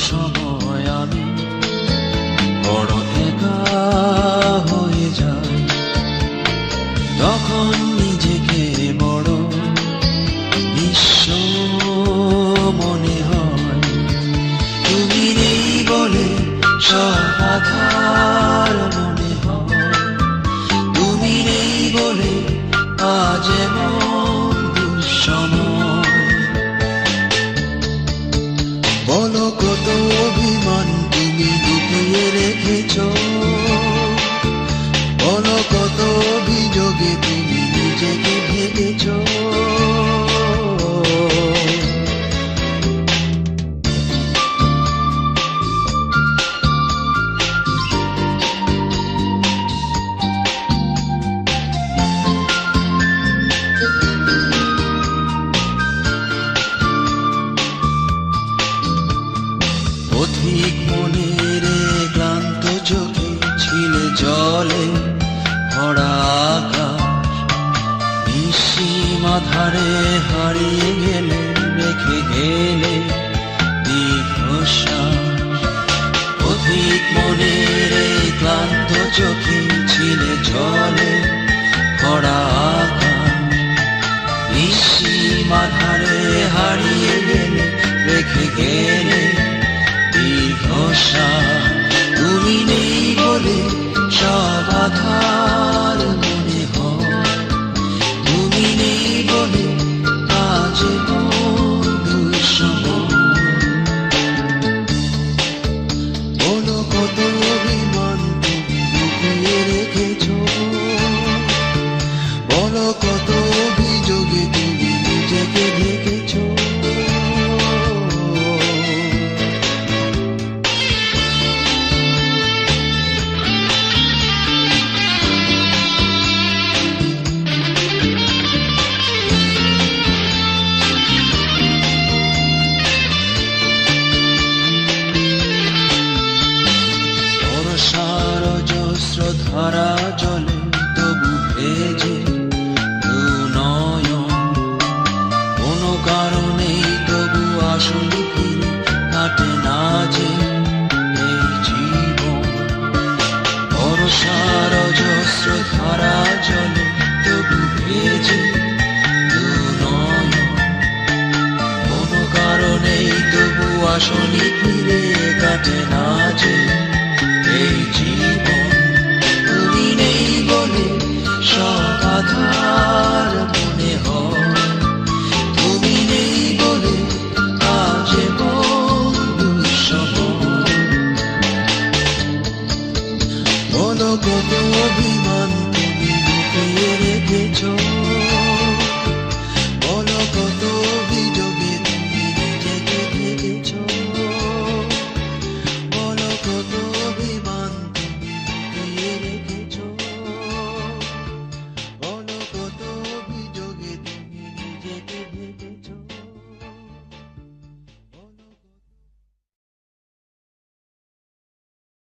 সময় আমি বড় একা হয়ে যাই, তখন নিজেকে বড় নিঃস্ব মনে হয়। তুমি নেই বলে সব আধার মনে হয়, তুমি নেই বলে আজ এমন দুঃসময়। বলো কত অভিমান তুমি লুকিয়ে রেখেছ, বলো কত অভিযোগে তুমি নিজেকে ভেঙেছ। পথিক মনের ক্লান্ত চোখে ছিলে জলে ভরা আকাশ, নিঃসীমা ধারে হারিয়ে গেলে রেখে গেলে দীর্ঘশ্বাস। পথিক মনের ক্লান্ত চোখে ছিলে জলে ভরা আকাশ, নিঃসীমা ধারে হারিয়ে গেলে রেখে গেলে দীর্ঘশ্বাস। তুমি নেই বলে সব আধার মনে হয়, তুমি নেই বলে আজ দুঃসময়। বলো কত অভিমান তুমি লুকিয়ে রেখেছ, বলো কত অভিযোগে তুমি নিজেকে ঢেকেছ। অজস্র ধারা জলে তবু ভেজে নয়ন, কোনো কারণেই তবু আসলে ফিরে কাটে না যে এই জীবন। বর্ষার অজস্র ধারা জলে তবু ভেজে নয়ন, কোনো কারণেই তবু আসলে ফিরে কাটে না যে এই জীবন। তুমি নেই বলে সব আধার মনে হয়, তুমি নেই বলে আজ দুঃসময়। বলো কত অভিমান তুমি লুকিয়ে রেখেছ।